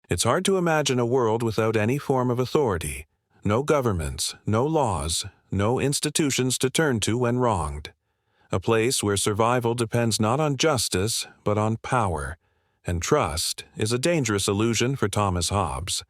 It's hard to imagine a world without any form of authority. No governments, no laws, no institutions to turn to when wronged. A place where survival depends not on justice, but on power. And trust is a dangerous illusion for Thomas Hobbes.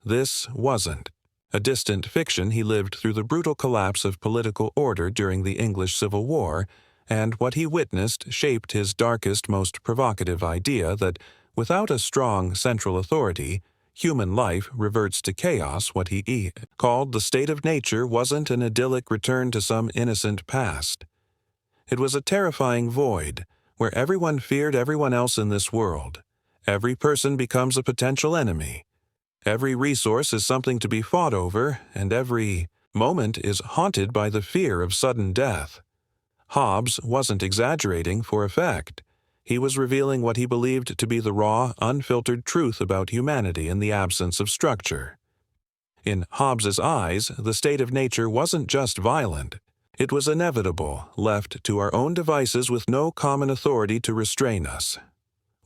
This wasn't. A distant fiction, he lived through the brutal collapse of political order during the English Civil War, and what he witnessed shaped his darkest, most provocative idea that, without a strong central authority, human life reverts to chaos. What he called the state of nature wasn't an idyllic return to some innocent past. It was a terrifying void, where everyone feared everyone else in this world. Every person becomes a potential enemy. Every resource is something to be fought over, and every moment is haunted by the fear of sudden death. Hobbes wasn't exaggerating for effect. He was revealing what he believed to be the raw, unfiltered truth about humanity in the absence of structure. In Hobbes's eyes, the state of nature wasn't just violent. It was inevitable, left to our own devices with no common authority to restrain us.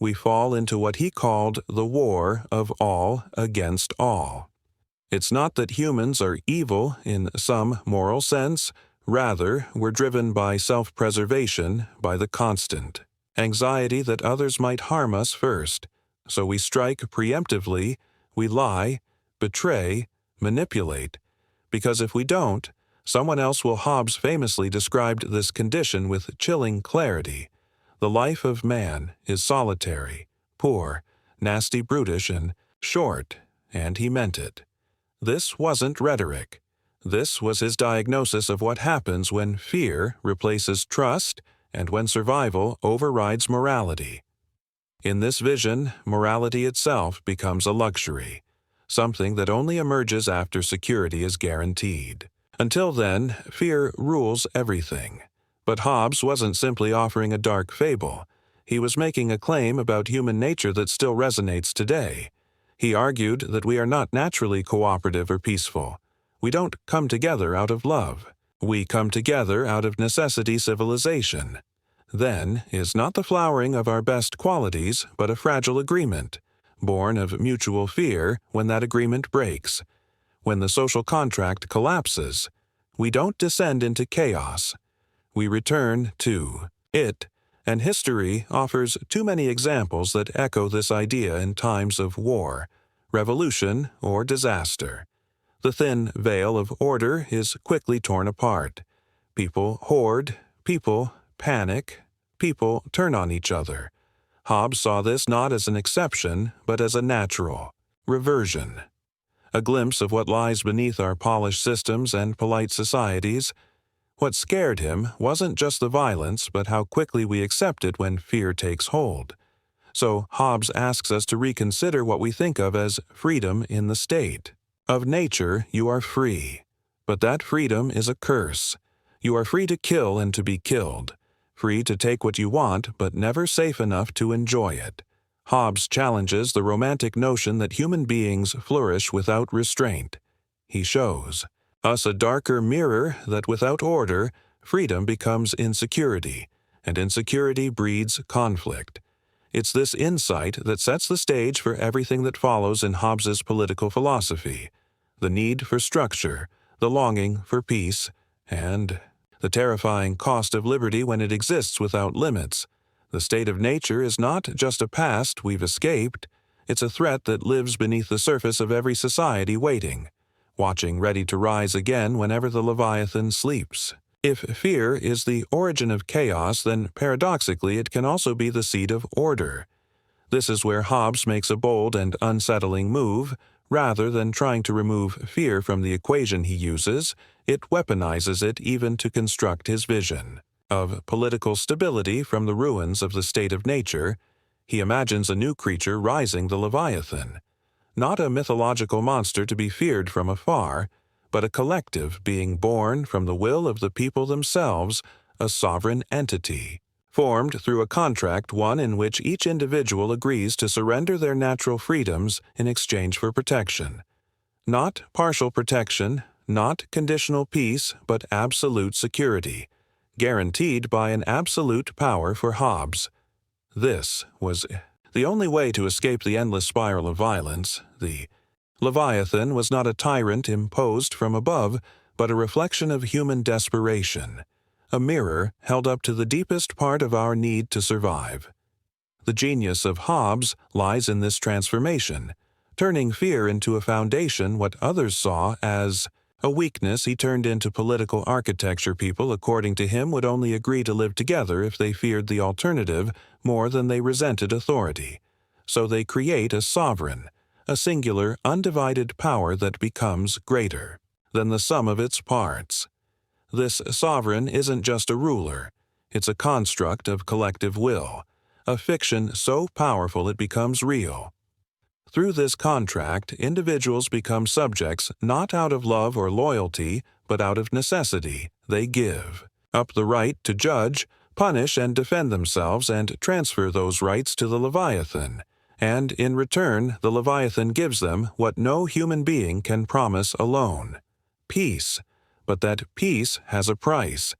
We fall into what he called the war of all against all. It's not that humans are evil in some moral sense. Rather, we're driven by self-preservation, by the constant anxiety that others might harm us first. So we strike preemptively, we lie, betray, manipulate. Because if we don't, someone else will. Hobbes famously described this condition with chilling clarity. The life of man is solitary, poor, nasty, brutish, and short, and he meant it. This wasn't rhetoric. This was his diagnosis of what happens when fear replaces trust and when survival overrides morality. In this vision, morality itself becomes a luxury, something that only emerges after security is guaranteed. Until then, fear rules everything. But Hobbes wasn't simply offering a dark fable. He was making a claim about human nature that still resonates today. He argued that we are not naturally cooperative or peaceful. We don't come together out of love. We come together out of necessity. Civilization, then, is not the flowering of our best qualities, but a fragile agreement, born of mutual fear when that agreement breaks. When the social contract collapses, we don't descend into chaos. We return to it, and history offers too many examples that echo this idea in times of war, revolution, or disaster. The thin veil of order is quickly torn apart. People hoard, people panic, people turn on each other. Hobbes saw this not as an exception, but as a natural reversion. A glimpse of what lies beneath our polished systems and polite societies. What scared him wasn't just the violence, but how quickly we accept it when fear takes hold. So Hobbes asks us to reconsider what we think of as freedom in the state. Of nature, you are free, but that freedom is a curse. You are free to kill and to be killed, free to take what you want, but never safe enough to enjoy it. Hobbes challenges the romantic notion that human beings flourish without restraint. He shows us a darker mirror that without order, freedom becomes insecurity, and insecurity breeds conflict. It's this insight that sets the stage for everything that follows in Hobbes's political philosophy: the need for structure, the longing for peace, and the terrifying cost of liberty when it exists without limits. The state of nature is not just a past we've escaped, it's a threat that lives beneath the surface of every society, waiting, watching, ready to rise again whenever the Leviathan sleeps. If fear is the origin of chaos, then paradoxically it can also be the seed of order. This is where Hobbes makes a bold and unsettling move. Rather than trying to remove fear from the equation he uses, it weaponizes it even to construct his vision of political stability from the ruins of the state of nature. He imagines a new creature rising, the Leviathan. Not a mythological monster to be feared from afar, but a collective being born from the will of the people themselves, a sovereign entity, formed through a contract, one in which each individual agrees to surrender their natural freedoms in exchange for protection. Not partial protection, not conditional peace, but absolute security, guaranteed by an absolute power for Hobbes. This was The only way to escape the endless spiral of violence, the Leviathan, was not a tyrant imposed from above, but a reflection of human desperation, a mirror held up to the deepest part of our need to survive. The genius of Hobbes lies in this transformation, turning fear into a foundation what others saw as a weakness. He turned into political architecture. People, according to him, would only agree to live together if they feared the alternative more than they resented authority. So they create a sovereign, a singular, undivided power that becomes greater than the sum of its parts. This sovereign isn't just a ruler. It's a construct of collective will, a fiction so powerful it becomes real. Through this contract, individuals become subjects not out of love or loyalty, but out of necessity. They give up the right to judge, punish, and defend themselves, and transfer those rights to the Leviathan. And in return, the Leviathan gives them what no human being can promise alone: peace. But that peace has a price.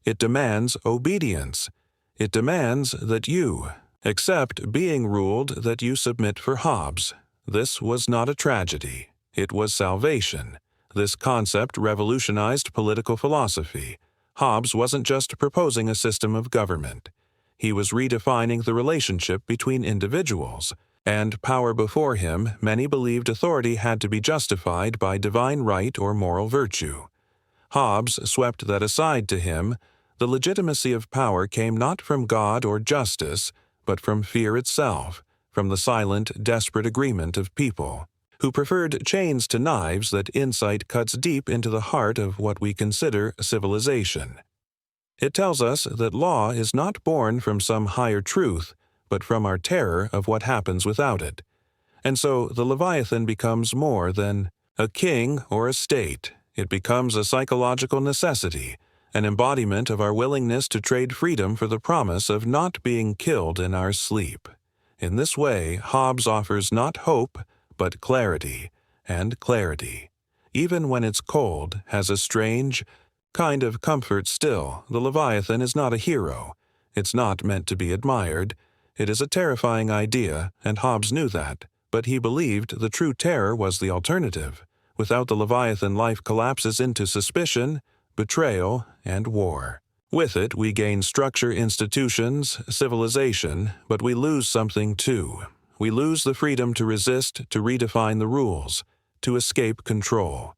It demands obedience. It demands that you accept being ruled, that you submit. For Hobbes, this was not a tragedy. It was salvation. This concept revolutionized political philosophy. Hobbes wasn't just proposing a system of government. He was redefining the relationship between individuals and power. Before him, many believed authority had to be justified by divine right or moral virtue. Hobbes swept that aside. To him, the legitimacy of power came not from God or justice, but from fear itself, from the silent, desperate agreement of people who preferred chains to knives. That insight cuts deep into the heart of what we consider civilization. It tells us that law is not born from some higher truth, but from our terror of what happens without it. And so the Leviathan becomes more than a king or a state. It becomes a psychological necessity, an embodiment of our willingness to trade freedom for the promise of not being killed in our sleep. In this way, Hobbes offers not hope, but clarity, and clarity, even when it's cold, has a strange kind of comfort still. The Leviathan is not a hero. It's not meant to be admired. It is a terrifying idea, and Hobbes knew that, but he believed the true terror was the alternative. Without the Leviathan, life collapses into suspicion, betrayal, and war. With it, we gain structure, institutions, civilization, but we lose something too. We lose the freedom to resist, to redefine the rules, to escape control.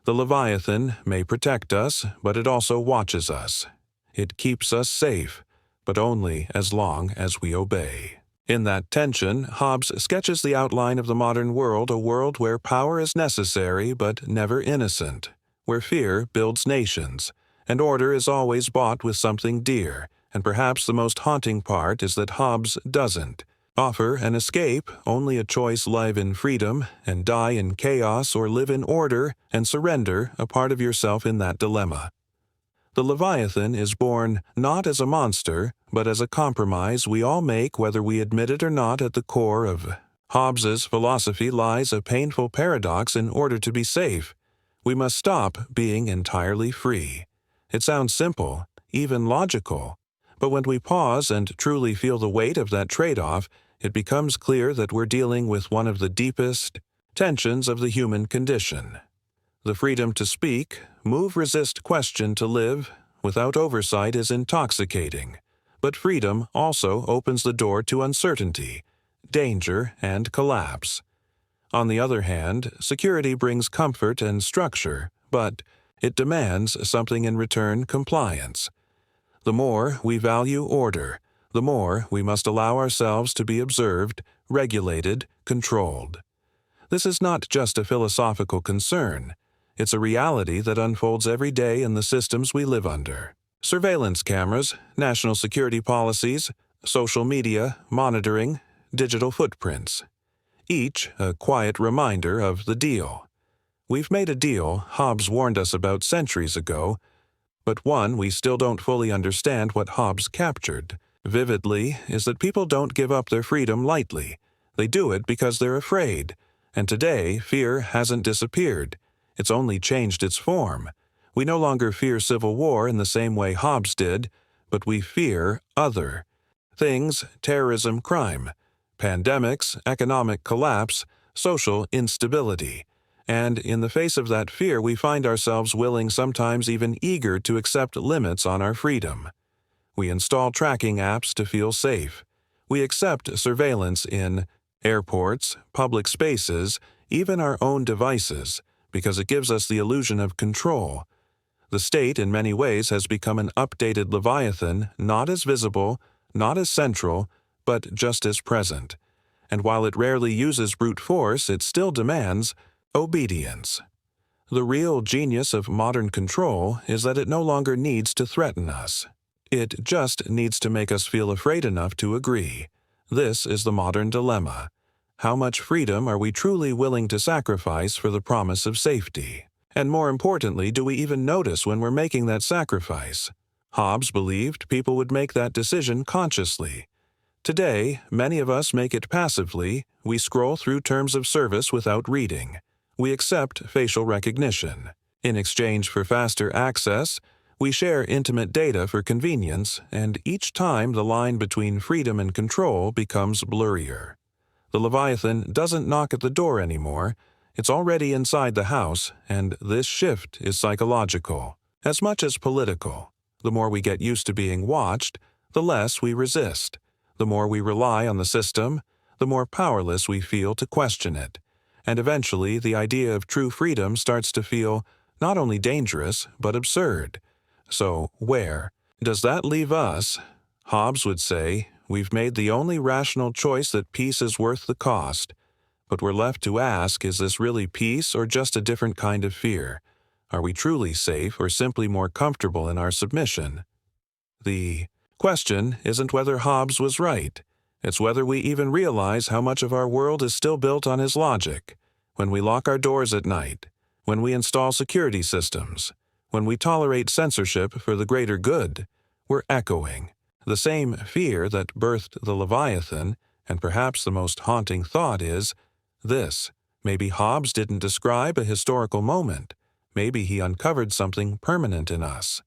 The Leviathan may protect us, but it also watches us. It keeps us safe, but only as long as we obey. In that tension, Hobbes sketches the outline of the modern world, a world where power is necessary but never innocent, where fear builds nations, and order is always bought with something dear. And perhaps the most haunting part is that Hobbes doesn't offer an escape, only a choice: live in freedom and die in chaos, or live in order and surrender a part of yourself in that dilemma. The Leviathan is born not as a monster, but as a compromise we all make, whether we admit it or not. At the core of Hobbes's philosophy lies a painful paradox. In order to be safe, we must stop being entirely free. It sounds simple, even logical, but when we pause and truly feel the weight of that trade-off, it becomes clear that we're dealing with one of the deepest tensions of the human condition. The freedom to speak, move, resist, question, to live without oversight is intoxicating, but freedom also opens the door to uncertainty, danger, and collapse. On the other hand, security brings comfort and structure, but it demands something in return: compliance. The more we value order, the more we must allow ourselves to be observed, regulated, controlled. This is not just a philosophical concern. It's a reality that unfolds every day in the systems we live under. Surveillance cameras, national security policies, social media, monitoring, digital footprints. Each a quiet reminder of the deal. We've made a deal Hobbes warned us about centuries ago, but one we still don't fully understand. What Hobbes captured vividly is that people don't give up their freedom lightly. They do it because they're afraid. And today, fear hasn't disappeared. It's only changed its form. We no longer fear civil war in the same way Hobbes did, but we fear other things: terrorism, crime, pandemics, economic collapse, social instability. And in the face of that fear, we find ourselves willing, sometimes even eager, to accept limits on our freedom. We install tracking apps to feel safe. We accept surveillance in airports, public spaces, even our own devices, because it gives us the illusion of control. The state, in many ways, has become an updated Leviathan, not as visible, not as central, but just as present. And while it rarely uses brute force, it still demands obedience. The real genius of modern control is that it no longer needs to threaten us. It just needs to make us feel afraid enough to agree. This is the modern dilemma. How much freedom are we truly willing to sacrifice for the promise of safety? And more importantly, do we even notice when we're making that sacrifice? Hobbes believed people would make that decision consciously. Today, many of us make it passively. We scroll through terms of service without reading. We accept facial recognition. In exchange for faster access, we share intimate data for convenience, and each time the line between freedom and control becomes blurrier. The Leviathan doesn't knock at the door anymore. It's already inside the house, and this shift is psychological, as much as political. The more we get used to being watched, the less we resist. The more we rely on the system, the more powerless we feel to question it. And eventually, the idea of true freedom starts to feel not only dangerous, but absurd. So, where does that leave us? Hobbes would say, we've made the only rational choice that peace is worth the cost. But we're left to ask, is this really peace or just a different kind of fear? Are we truly safe or simply more comfortable in our submission? The question isn't whether Hobbes was right. It's whether we even realize how much of our world is still built on his logic. When we lock our doors at night, when we install security systems, when we tolerate censorship for the greater good, we're echoing the same fear that birthed the Leviathan, and perhaps the most haunting thought is this: maybe Hobbes didn't describe a historical moment. Maybe he uncovered something permanent in us,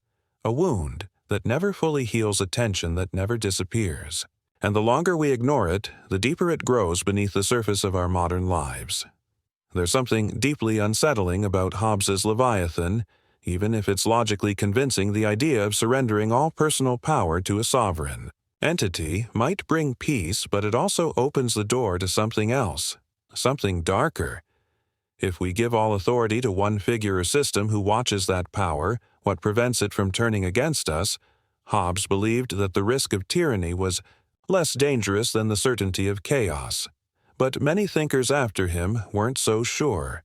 a wound that never fully heals a tension that never disappears. And the longer we ignore it, the deeper it grows beneath the surface of our modern lives. There's something deeply unsettling about Hobbes's Leviathan, even if it's logically convincing. The idea of surrendering all personal power to a sovereign entity might bring peace, but it also opens the door to something else, something darker. If we give all authority to one figure or system who watches that power, what prevents it from turning against us? Hobbes believed that the risk of tyranny was less dangerous than the certainty of chaos. But many thinkers after him weren't so sure.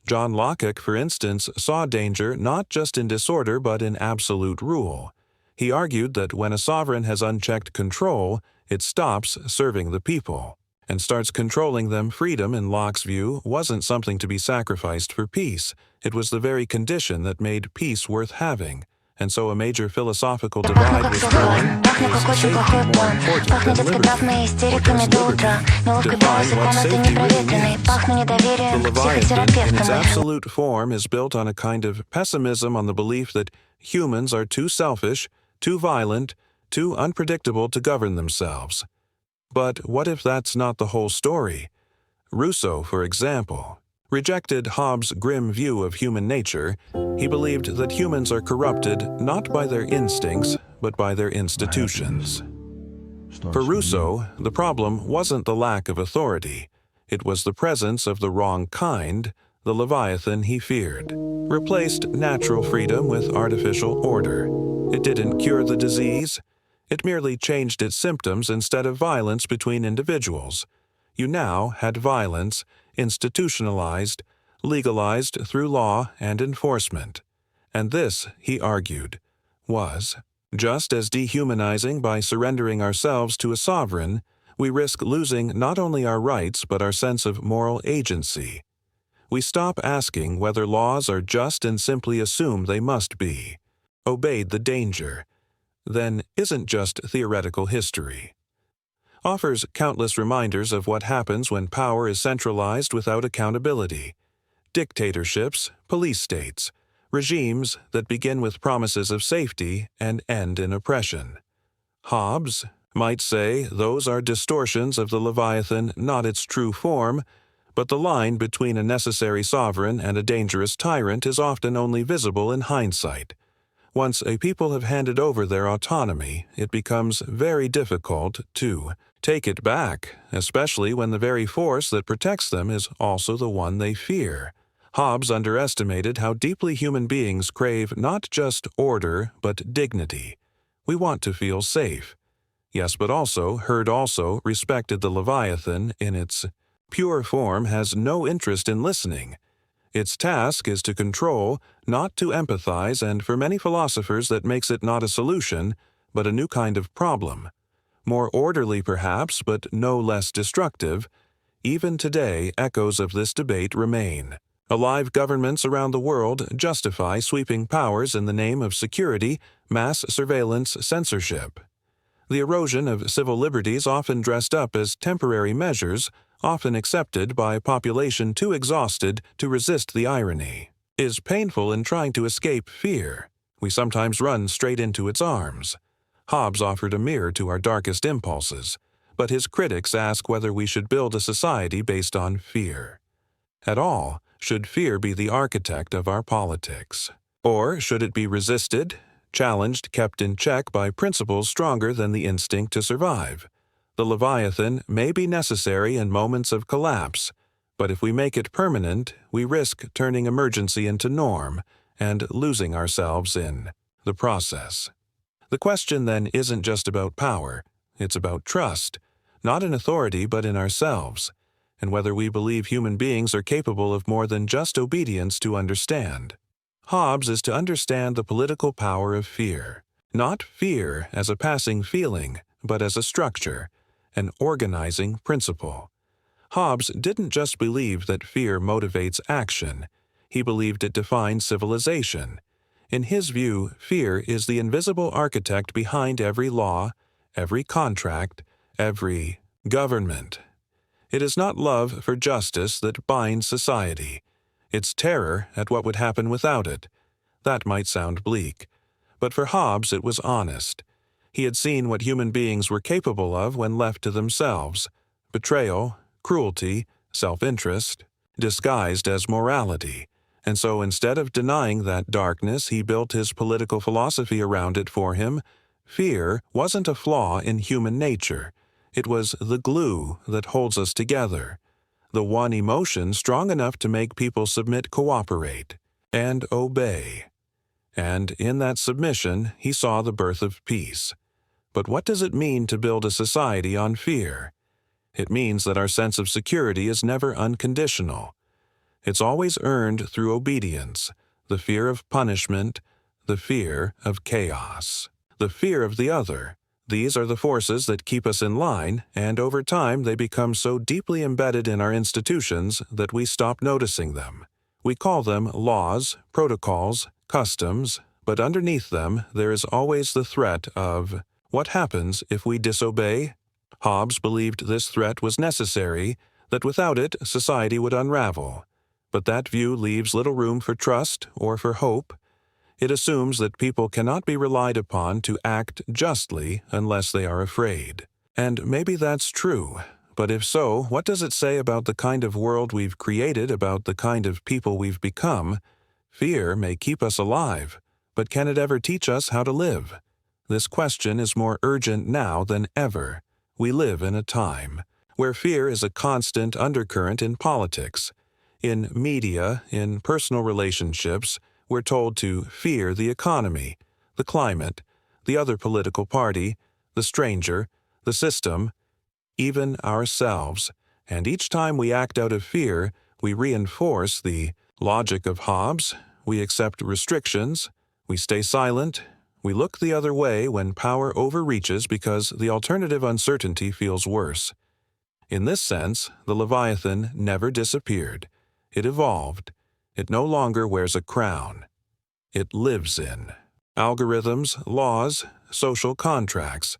John Locke, for instance, saw danger not just in disorder but in absolute rule. He argued that when a sovereign has unchecked control, it stops serving the people and starts controlling them. Freedom, in Locke's view, wasn't something to be sacrificed for peace. It was the very condition that made peace worth having. And so a major philosophical divide was born. Is safety more important than liberty? Or does liberty define what safety really means? The Leviathan, in its absolute form, is built on a kind of pessimism, on the belief that humans are too selfish, too violent, too unpredictable to govern themselves. But what if that's not the whole story? Rousseau, for example, rejected Hobbes' grim view of human nature. He believed that humans are corrupted not by their instincts, but by their institutions. For Rousseau, the problem wasn't the lack of authority. It was the presence of the wrong kind, the Leviathan he feared. Replaced natural freedom with artificial order. It didn't cure the disease. It merely changed its symptoms. Instead of violence between individuals, you now had violence institutionalized, legalized through law and enforcement. And this, he argued, was just as dehumanizing. By surrendering ourselves to a sovereign, we risk losing not only our rights but our sense of moral agency. We stop asking whether laws are just and simply assume they must be. Obeyed the danger, then isn't just theoretical history. Offers countless reminders of what happens when power is centralized without accountability. Dictatorships, police states, regimes that begin with promises of safety and end in oppression. Hobbes, might say those are distortions of the Leviathan, not its true form, but the line between a necessary sovereign and a dangerous tyrant is often only visible in hindsight. Once a people have handed over their autonomy, it becomes very difficult to take it back, especially when the very force that protects them is also the one they fear. Hobbes underestimated how deeply human beings crave not just order, but dignity. We want to feel safe. Yes, but also, herd also, respected the Leviathan in its pure form has no interest in listening. Its task is to control, not to empathize, and for many philosophers that makes it not a solution, but a new kind of problem. More orderly perhaps, but no less destructive. Even today, echoes of this debate remain. Alive governments around the world justify sweeping powers in the name of security, mass surveillance, censorship. The erosion of civil liberties, often dressed up as temporary measures, often accepted by a population too exhausted to resist the irony, is painful in trying to escape fear. We sometimes run straight into its arms. Hobbes offered a mirror to our darkest impulses, but his critics ask whether we should build a society based on fear. At all, should fear be the architect of our politics? Or should it be resisted, challenged, kept in check by principles stronger than the instinct to survive? The Leviathan may be necessary in moments of collapse, but if we make it permanent, we risk turning emergency into norm and losing ourselves in the process. The question then isn't just about power, it's about trust, not in authority but in ourselves, and whether we believe human beings are capable of more than just obedience to understand. Hobbes is to understand the political power of fear, not fear as a passing feeling, but as a structure, an organizing principle. Hobbes didn't just believe that fear motivates action, he believed it defines civilization. In his view, fear is the invisible architect behind every law, every contract, every government. It is not love for justice that binds society. It's terror at what would happen without it. That might sound bleak, but for Hobbes it was honest. He had seen what human beings were capable of when left to themselves: betrayal, cruelty, self-interest, disguised as morality. And so instead of denying that darkness, he built his political philosophy around it for him. Fear wasn't a flaw in human nature. It was the glue that holds us together, the one emotion strong enough to make people submit, cooperate, and obey. And in that submission, he saw the birth of peace. But what does it mean to build a society on fear? It means that our sense of security is never unconditional. It's always earned through obedience, the fear of punishment, the fear of chaos, the fear of the other. These are the forces that keep us in line, and over time they become so deeply embedded in our institutions that we stop noticing them. We call them laws, protocols, customs, but underneath them there is always the threat of what happens if we disobey? Hobbes believed this threat was necessary, that without it society would unravel. But that view leaves little room for trust or for hope. It assumes that people cannot be relied upon to act justly unless they are afraid. And maybe that's true, but if so, what does it say about the kind of world we've created, about the kind of people we've become? Fear may keep us alive, but can it ever teach us how to live? This question is more urgent now than ever. We live in a time where fear is a constant undercurrent in politics. In media, in personal relationships, we're told to fear the economy, the climate, the other political party, the stranger, the system, even ourselves. And each time we act out of fear, we reinforce the logic of Hobbes. We accept restrictions, we stay silent, we look the other way when power overreaches because the alternative uncertainty feels worse. In this sense, the Leviathan never disappeared. It evolved. It no longer wears a crown. It lives in algorithms, laws, social contracts.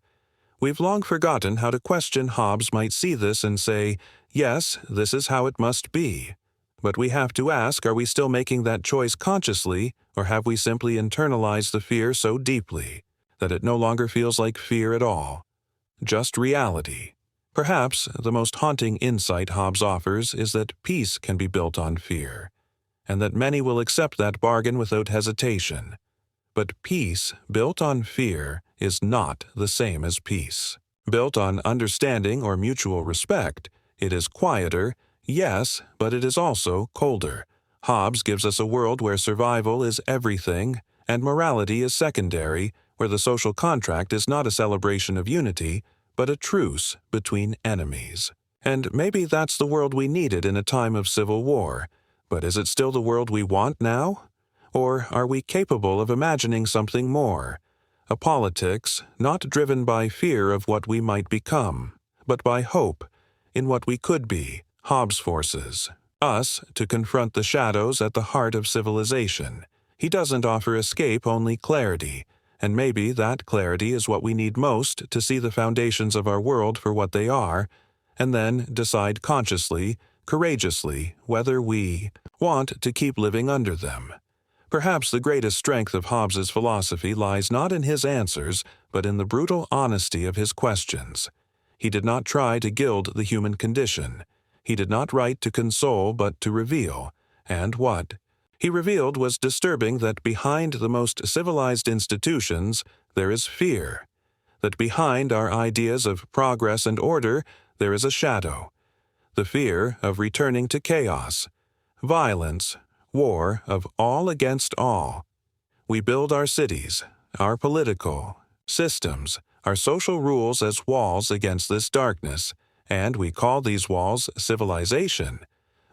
We've long forgotten how to question. Hobbes might see this and say, yes, this is how it must be. But we have to ask, are we still making that choice consciously, or have we simply internalized the fear so deeply that it no longer feels like fear at all? just reality. Perhaps the most haunting insight Hobbes offers is that peace can be built on fear, and that many will accept that bargain without hesitation. But peace built on fear is not the same as peace. Built on understanding or mutual respect, it is quieter, yes, but it is also colder. Hobbes gives us a world where survival is everything and morality is secondary, where the social contract is not a celebration of unity, but a truce between enemies. And maybe that's the world we needed in a time of civil war, but is it still the world we want now? Or are we capable of imagining something more? A politics not driven by fear of what we might become, but by hope in what we could be. Hobbes forces us to confront the shadows at the heart of civilization. He doesn't offer escape, only clarity, and maybe that clarity is what we need most to see the foundations of our world for what they are, and then decide consciously, courageously, whether we want to keep living under them. Perhaps the greatest strength of Hobbes's philosophy lies not in his answers, but in the brutal honesty of his questions. He did not try to gild the human condition. He did not write to console, but to reveal. And what he revealed was disturbing: that behind the most civilized institutions there is fear, that behind our ideas of progress and order there is a shadow, the fear of returning to chaos, violence, war of all against all. We build our cities, our political systems, our social rules as walls against this darkness, and we call these walls civilization.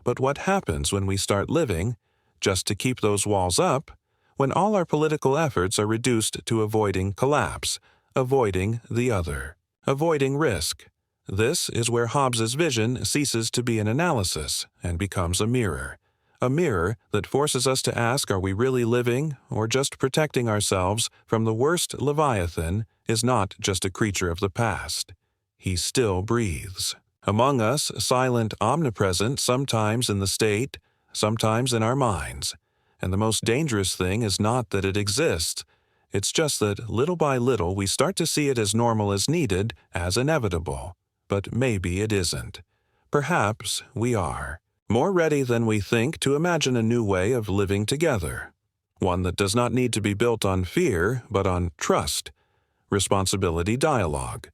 But what happens when we start living just to keep those walls up, when all our political efforts are reduced to avoiding collapse, avoiding the other, avoiding risk? This is where Hobbes's vision ceases to be an analysis and becomes a mirror that forces us to ask, are we really living, or just protecting ourselves from the worst Leviathan is not just a creature of the past. He still breathes. Among us, silent, omnipresent, sometimes in the state, sometimes in our minds. And the most dangerous thing is not that it exists. It's just that little by little we start to see it as normal, as needed, as inevitable. But maybe it isn't. Perhaps we are more ready than we think to imagine a new way of living together. One that does not need to be built on fear, but on trust, responsibility, dialogue.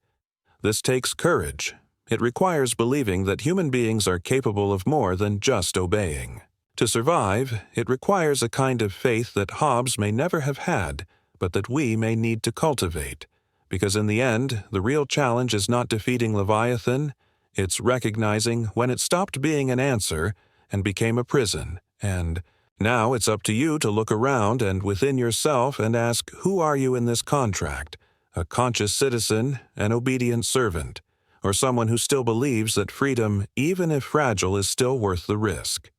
This takes courage. It requires believing that human beings are capable of more than just obeying. To survive, it requires a kind of faith that Hobbes may never have had, but that we may need to cultivate. Because in the end, the real challenge is not defeating Leviathan, it's recognizing when it stopped being an answer and became a prison. And now it's up to you to look around and within yourself and ask, who are you in this contract? A conscious citizen, an obedient servant, or someone who still believes that freedom, even if fragile, is still worth the risk?